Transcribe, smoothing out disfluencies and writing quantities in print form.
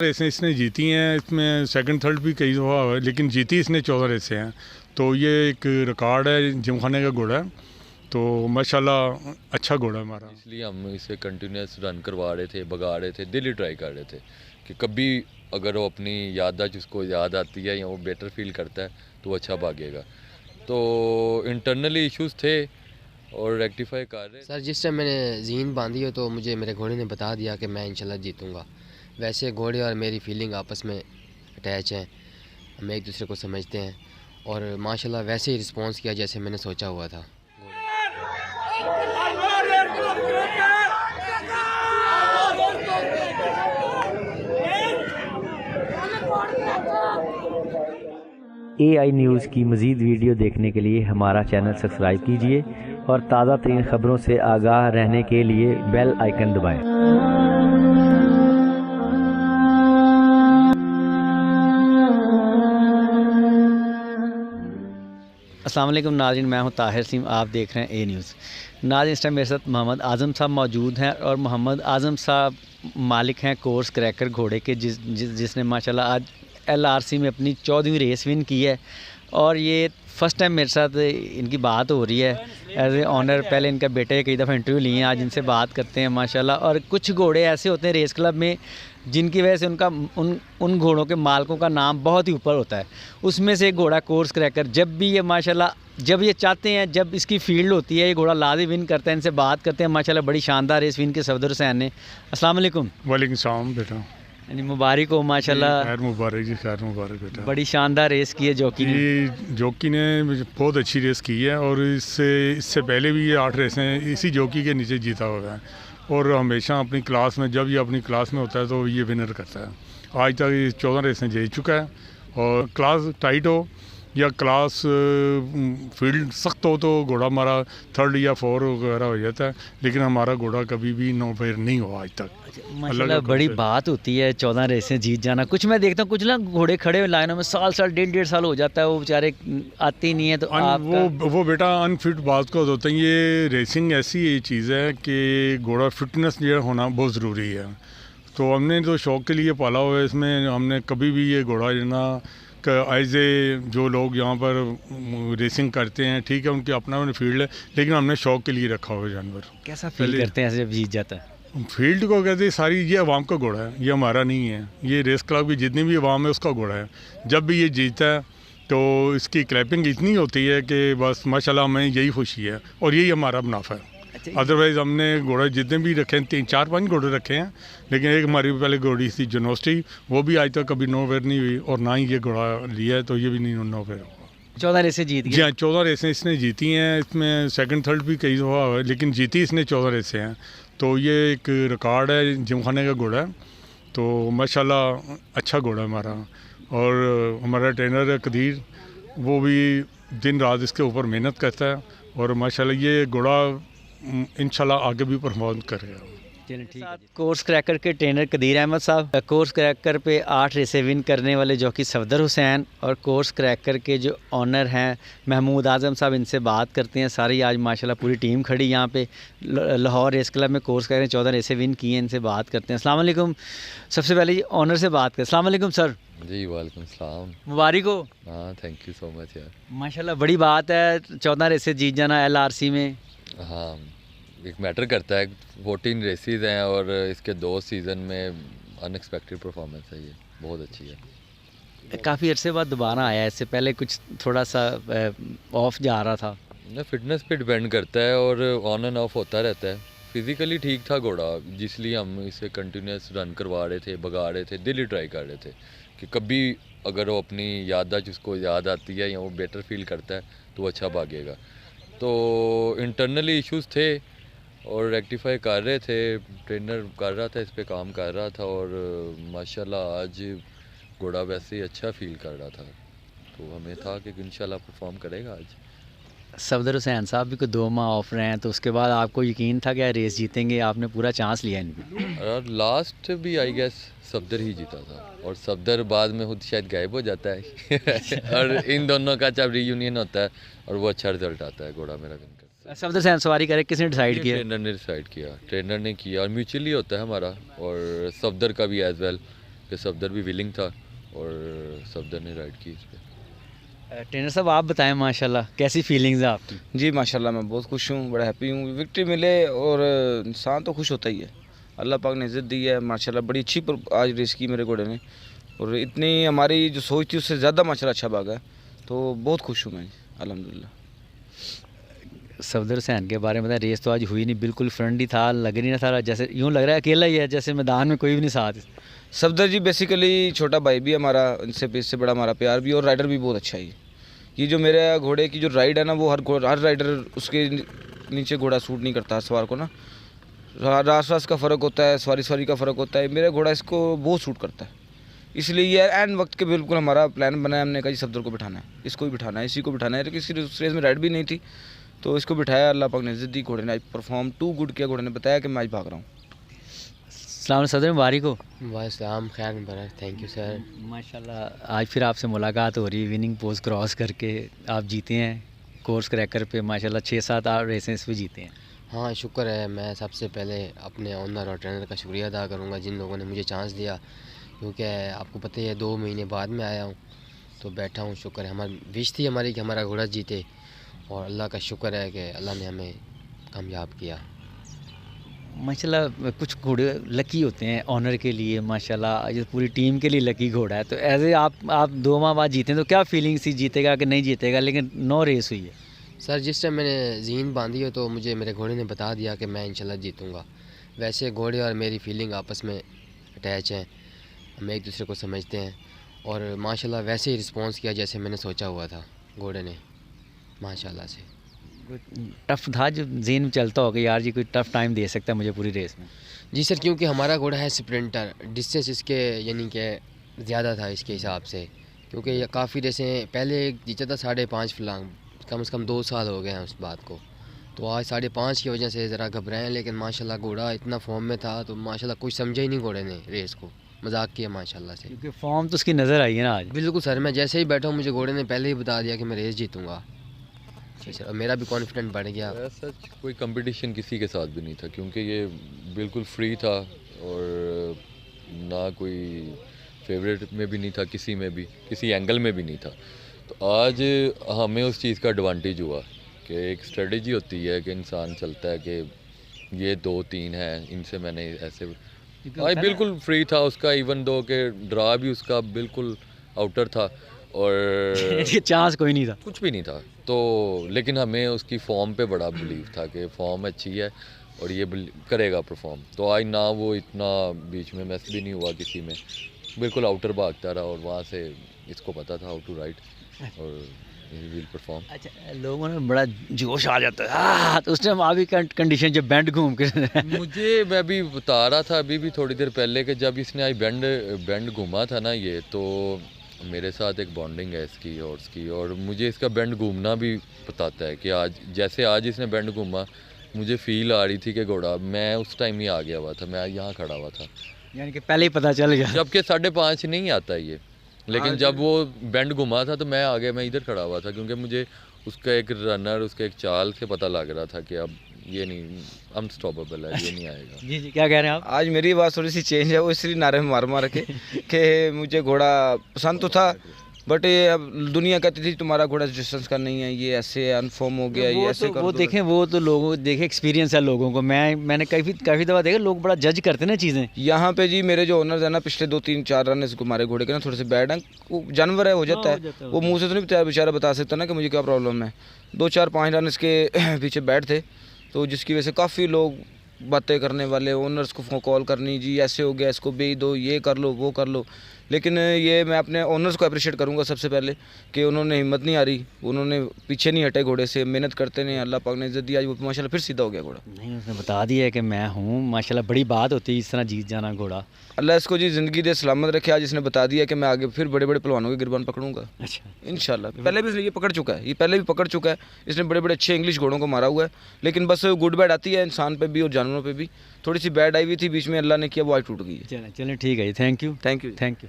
रेसें इसने जीती हैं, इसमें सेकंड थर्ड भी कई दफ़ा हुआ है, लेकिन जीती इसने 14 रेसें हैं। तो ये एक रिकॉर्ड है, जिमखाने का घोड़ा है। तो माशाल्लाह अच्छा घोड़ा है हमारा, इसलिए हम इसे कंटिन्यूस रन करवा रहे थे, भगा रहे थे, दिल्ली ट्राई कर रहे थे कि कभी अगर वो अपनी याददाश्त उसको याद आती है या वो बेटर फील करता है तो वो अच्छा भागेगा। तो इंटरनली इश्यूज थे और रेक्टिफाई कर रहे। सर जिस टाइम मैंने जीन बांधी हो तो मुझे मेरे घोड़े ने बता दिया कि मैं इंशाल्लाह जीतूँगा। वैसे घोड़े और मेरी फीलिंग आपस में अटैच हैं, हम एक दूसरे को समझते हैं और माशाल्लाह वैसे ही रिस्पॉन्स किया जैसे मैंने सोचा हुआ था। AI न्यूज़ की मज़ीद वीडियो देखने के लिए हमारा चैनल सब्सक्राइब कीजिए और ताज़ा तरीन ख़बरों से आगाह रहने के लिए बेल आइकन दबाएं। अस्सलाम वालेकुम नाज़रीन, मैं हूं ताहिर सिंह, आप देख रहे हैं ए न्यूज़। नाज़रीन, इस टाइम मेरे साथ मोहम्मद आज़म साहब मौजूद हैं और मोहम्मद आज़म साहब मालिक हैं कोर्स क्रैकर घोड़े के, जिसने माशाल्लाह आज LRC में अपनी 14वीं रेस विन की है। और ये फ़र्स्ट टाइम मेरे साथ इनकी बात हो रही है एज ए ऑनर। पहले इनका बेटे कई दफ़ा इंटरव्यू लिए हैं, आज इनसे बात करते हैं माशाल्लाह। और कुछ घोड़े ऐसे होते हैं रेस क्लब में जिनकी वजह से उन घोड़ों के मालिकों का नाम बहुत ही ऊपर होता है। उसमें से एक घोड़ा कोर्स क्रैकर, जब भी ये माशाल्लाह जब ये चाहते हैं, जब इसकी फील्ड होती है, ये घोड़ा लाज़ी विन करता है। इनसे बात करते हैं माशाल्लाह, बड़ी शानदार रेस विन की सफदर हुसैन ने। अस्सलाम वालेकुम। वालेकुम सलाम बेटा, यानी मुबारक हो माशाल्लाह, खैर मुबारक जी, खैर मुबारक बेटा। बड़ी शानदार रेस की है जॉकी ने। ये जॉकी ने बहुत अच्छी रेस की है और इससे पहले भी ये 8 रेसें इसी जॉकी के नीचे जीता हुआ है और हमेशा अपनी क्लास में, जब ये अपनी क्लास में होता है तो ये विनर करता है। आज तक ये 14 रेसें जीत चुका है और क्लास टाइट हो या क्लास फील्ड सख्त हो तो घोड़ा हमारा 3rd या 4 वगैरह हो जाता है, लेकिन हमारा घोड़ा कभी भी 9 फेर नहीं हुआ आज तक। माशाल्लाह बड़ी बात होती है 14 रेसें जीत जाना। कुछ मैं देखता हूँ कुछ ना घोड़े खड़े हुए लाइनों में साल 1.5 साल हो जाता है, वो बेचारे आते ही नहीं है। तो वो बेटा अनफिट बात को होता है। ये रेसिंग ऐसी चीज़ है कि घोड़ा फिटनेस जो होना बहुत ज़रूरी है। तो हमने तो शौक़ के लिए पाला हुआ है, इसमें हमने कभी भी ये घोड़ा जो ना एज ए जो लोग यहाँ पर रेसिंग करते हैं, ठीक है, उनके अपना फील्ड है, लेकिन हमने शौक़ के लिए रखा हुआ है जानवर। कैसा फील करते हैं ऐसे जब जीत जाता है? फील्ड को कहते हैं सारी, ये अवाम का घोड़ा है, ये हमारा नहीं है। ये रेस क्लब की जितनी भी अवाम है उसका घोड़ा है। जब भी ये जीतता है तो इसकी क्लैपिंग इतनी होती है कि बस माशाल्लाह हमें यही खुशी है और यही हमारा मुनाफा है। अदरवाइज़ हमने घोड़े जितने भी रखे हैं, 3-4-5 घोड़े रखे हैं, लेकिन एक हमारी पहले घोड़ी थी जनोस्टी, वो भी आज तक कभी 9 फेर नहीं हुई और ना ही ये घोड़ा लिया है, तो ये भी नहीं 9 फेर होगा। 14 रेसें जीत गई। जी हाँ, 14 रेसें इसने जीती हैं, इसमें सेकंड थर्ड भी कई दफ़ा हुआ है, लेकिन जीती इसने 14 रेसें हैं। तो ये एक रिकॉर्ड है, जिमखाने का घोड़ा है। तो माशाल्लाह अच्छा घोड़ा है हमारा और हमारा ट्रेनर है कदीर, वो भी दिन रात इसके ऊपर मेहनत करता है और माशाल्लाह ये घोड़ा इंशाल्लाह आगे भी परफॉर्म करेगा। कोर्स क्रैकर के ट्रेनर कदीर अहमद साहब, कोर्स क्रैकर पे 8 रेसें विन करने वाले जॉकी सफदर हुसैन और कोर्स क्रैकर के जो ऑनर हैं महमूद आज़म साहब, इनसे बात करते हैं। सारी आज माशाल्लाह पूरी टीम खड़ी यहाँ पे लाहौर रेस क्लब में कोर्स क्रैकर 14 रेसें विन की हैं। इनसे बात करते हैं। अस्सलाम वालेकुम। सबसे पहले ऑनर से बात करें। अस्सलाम वालेकुम सर। जी वालेकुम सलाम। मुबारक हो। हाँ, थैंक यू सो मच यार। माशाल्लाह बड़ी बात है 14 रेसें जीत जाना LRC में। हाँ, एक मैटर करता है। 14 रेसेस हैं और इसके 2 सीज़न में अनएक्सपेक्टेड परफॉर्मेंस है, ये बहुत अच्छी है। काफ़ी अरसे बाद दोबारा आया है, इससे पहले कुछ थोड़ा सा ऑफ जा रहा था। फिटनेस पे डिपेंड करता है और ऑन एंड ऑफ होता रहता है। फिज़िकली ठीक था घोड़ा, जिसलिए हम इसे कंटिन्यूस रन करवा रहे थे, भगा रहे थे, दिल्ली ट्राई कर रहे थे कि कभी अगर वो अपनी याददाश्त उसको याद आती है या वो बेटर फील करता है तो वो अच्छा भागेगा। तो इंटरनली इश्यूज थे और रेक्टिफाई कर रहे थे, ट्रेनर कर रहा था, इस पे काम कर रहा था और माशाल्लाह आज घोड़ा वैसे ही अच्छा फील कर रहा था। तो हमें था कि इंशाल्लाह परफॉर्म करेगा आज। सफदर हुसैन साहब भी कोई 2 माह ऑफ रहे हैं, तो उसके बाद आपको यकीन था कि रेस जीतेंगे, आपने पूरा चांस लिया इनकी? और लास्ट भी आई गेस सफदर ही जीता था और सफदर बाद में खुद शायद गायब हो जाता है और इन दोनों का जब रीयूनियन होता है और वो अच्छा रिजल्ट आता है, घोड़ा मेरा विन करता है। सफदर हुसैन सवारी करे किसने डिसाइड किया? ट्रेनर ने डिसाइड किया, ट्रेनर ने किया और म्यूचुअली होता है हमारा और सफदर का भी एज वेल कि सफदर भी विलिंग था और सफदर ने राइड की इस पर। ट्रेनर साहब आप बताएं माशाल्लाह कैसी फीलिंग्स है आपकी? जी माशाल्लाह मैं बहुत खुश हूँ, बड़ा हैप्पी हूँ। विक्ट्री मिले और इंसान तो खुश होता ही है। अल्लाह पाक ने इज़्ज़त दी है माशाल्लाह, बड़ी अच्छी आज रेस की मेरे घोड़े ने, और इतनी हमारी जो सोच थी उससे ज़्यादा माशाल्लाह अच्छा भागा है, तो बहुत खुश हूँ मैं अल्हम्दुलिल्लाह। सफदर हुसैन के बारे में बताएं, रेस तो आज हुई नहीं, बिल्कुल फ्रंट ही था, लग नहीं रहा था, जैसे यूँ लग रहा है अकेला ही है, जैसे मैदान में कोई भी नहीं साथ। सफदर जी बेसिकली छोटा भाई भी हमारा, इससे बड़ा हमारा प्यार भी, और राइडर भी बहुत अच्छा है। ये जो मेरे घोड़े की जो राइड है ना, वो हर राइडर उसके नीचे घोड़ा सूट नहीं करता सवार को ना, रास का फ़र्क होता है, सवारी का फ़र्क होता है। मेरा घोड़ा इसको बहुत सूट करता है, इसलिए ये एंड वक्त के बिल्कुल हमारा प्लान बना है। हमने कहा जी सफदर को बिठाना है, इसको ही बिठाना है, इसी को बिठाना है। लेकिन इसकी उस रेस में राइड भी नहीं थी, तो इसको बिठाया, अल्लाह पाक ने इज़्ज़त दी। घोड़े ने आज परफॉर्म टू गुड किया। घोड़े ने बताया कि मैं आज भाग रहा हूँ। सलाम सदर मुबारक हो। वालेकुम खैर मुबारक, थैंक यू सर। माशाल्लाह आज फिर आपसे मुलाकात हो रही है, विनिंग पोस्ट क्रॉस करके आप जीते हैं कोर्स क्रैकर पे, माशाल्लाह 6-7 रेसेस भी जीते हैं। हाँ शुक्र है, मैं सबसे पहले अपने ओनर और ट्रेनर का शुक्रिया अदा करूँगा जिन लोगों ने मुझे चांस दिया, क्योंकि आपको पता ही है 2 महीने बाद में आया हूँ, तो बैठा हूँ। शुक्र है, हमारी विश थी हमारी कि हमारा घोड़ा जीते, और अल्लाह का शुक्र है कि अल्लाह ने हमें कामयाब किया। माशाल्लाह कुछ घोड़े लकी होते हैं ऑनर के लिए, माशाल्लाह ये पूरी टीम के लिए लकी घोड़ा है। तो एज ए आप 2 माह बाद जीते हैं, तो क्या फीलिंग थी, जीतेगा कि नहीं जीतेगा, लेकिन 9 रेस हुई है। सर जिस टाइम मैंने ज़ीन बांधी हो तो मुझे मेरे घोड़े ने बता दिया कि मैं इंशाल्लाह जीतूँगा। वैसे घोड़े और मेरी फीलिंग आपस में अटैच हैं, हम एक दूसरे को समझते हैं, और माशाल्लाह वैसे ही रिस्पॉन्स किया जैसे मैंने सोचा हुआ था घोड़े ने, माशाल्लाह से। टफ था जो जेन में चलता होगा यार जी कोई टफ टाइम दे सकता है मुझे पूरी रेस में? जी सर, क्योंकि हमारा घोड़ा है स्प्रिंटर, डिस्टेंस इसके यानी कि ज़्यादा था इसके हिसाब से, क्योंकि ये काफ़ी रेसें पहले जीता था 5.5 फलांग, कम से कम 2 साल हो गए हैं उस बात को, तो आज 5.5 की वजह से ज़रा घबराए हैं। लेकिन माशाल्लाह घोड़ा इतना फॉर्म में था, तो माशाल्लाह कुछ समझा ही नहीं घोड़े ने रेस को, मजाक किया माशाल्लाह से। क्योंकि फॉर्म तो उसकी नज़र आई है ना आज। बिल्कुल सर, मैं जैसे ही बैठा हूँ मुझे घोड़े ने पहले ही बता दिया कि मैं रेस जीतूँगा। सर, और मेरा भी कॉन्फिडेंट बढ़ गया। ऐसा कोई कंपटीशन किसी के साथ भी नहीं था, क्योंकि ये बिल्कुल फ्री था, और ना कोई फेवरेट में भी नहीं था, किसी में भी किसी एंगल में भी नहीं था। तो आज हमें उस चीज़ का एडवांटेज हुआ कि एक स्ट्रेटजी होती है कि इंसान चलता है कि ये 2-3 हैं, इनसे मैंने ऐसे आज बिल्कुल फ्री था उसका, इवन दो कि ड्रा भी उसका बिल्कुल आउटर था और चांस कोई नहीं था, कुछ भी नहीं था। तो लेकिन हमें उसकी फॉर्म पे बड़ा बिलीव था कि फॉर्म अच्छी है और ये करेगा परफॉर्म। तो आज ना वो इतना बीच में मैस भी नहीं हुआ किसी में, बिल्कुल आउटर भागता रहा, और वहाँ से इसको पता था हाउ टू राइड और विल परफॉर्म। अच्छा, लोगों में बड़ा जोश आ जाता है तो उस टाइम आगे कंडीशन जब बैंड घूम के मुझे मैं भी बता रहा था अभी भी थोड़ी देर पहले कि जब इसने आज बैंड घूमा था ना ये, तो मेरे साथ एक बॉन्डिंग है इसकी हॉर्स की, और मुझे इसका बैंड घूमना भी बताता है कि आज जैसे आज इसने बैंड घूमा, मुझे फील आ रही थी कि घोड़ा, मैं उस टाइम ही आ गया हुआ था, मैं यहाँ खड़ा हुआ था, यानी कि पहले ही पता चल गया। जबकि 5.5 नहीं आता ये, लेकिन जब वो बैंड घुमा था तो मैं आ गया, मैं इधर खड़ा हुआ था, क्योंकि मुझे उसका एक रनर, उसके एक चाल से पता लग रहा था कि अब ये नहीं अनस्टॉपेबल है, ये नहीं आएगा। जी जी, क्या कह रहे हैं आप? आज मेरी आवाज़ थोड़ी सी चेंज है, वो इसलिए नारे में मार के कि मुझे घोड़ा पसंद तो था, बट ये अब दुनिया कहती थी तुम्हारा घोड़ा डिस्टेंस का नहीं है, ये ऐसे अनफॉर्म हो गया, ये ऐसे कर वो दो। देखें, वो तो लोगों देखे एक्सपीरियंस है लोगों को, मैंने काफ़ी दफ़ा देखा लोग बड़ा जज करते हैं ना चीज़ें। यहाँ पे जी मेरे जो ओनर्स है ना, पिछले 2-3-4 रन इसको हमारे घोड़े के ना थोड़े से बैड हैं, वो जानवर है, हो जाता है, वो मुंह से तो नहीं बेचारा बता सकता ना कि मुझे क्या प्रॉब्लम है। 2-4-5 रन इसके पीछे बैठ थे, तो जिसकी वजह से काफ़ी लोग बातें करने वाले, ओनर्स को कॉल करनी, जी ऐसे हो गया, इसको बेच दो, ये कर लो, वो कर लो। लेकिन ये मैं अपने ओनर्स को अप्रिशिएट करूंगा सबसे पहले कि उन्होंने हिम्मत नहीं हारी, उन्होंने पीछे नहीं हटे घोड़े से, मेहनत करते नहीं, अल्लाह पाक ने इज्जत दी, आज वो माशाल्लाह फिर सीधा हो गया घोड़ा। नहीं, उसने बता दिया है कि मैं हूँ, माशाल्लाह बड़ी बात होती है इस तरह जीत जाना घोड़ा। अल्लाह इसको जी ज़िंदगी दे, सलामत रखे। आज इसने बता दिया कि मैं आगे फिर बड़े बड़े पहलवानों के गिरबान पकड़ूंगा अच्छा, इंशाल्लाह। पहले भी ये पकड़ चुका है, ये पहले भी पकड़ चुका है, इसने बड़े बड़े अच्छे इंग्लिश घोड़ों को मारा हुआ है। लेकिन बस गुड बैड आती है इंसान पे भी और जानवरों पे भी, थोड़ी सी बैड आई हुई थी बीच में, अल्लाह ने किया, वो आज टूट गई है। चलें चलें ठीक है जी, thank you thank you. Thank you.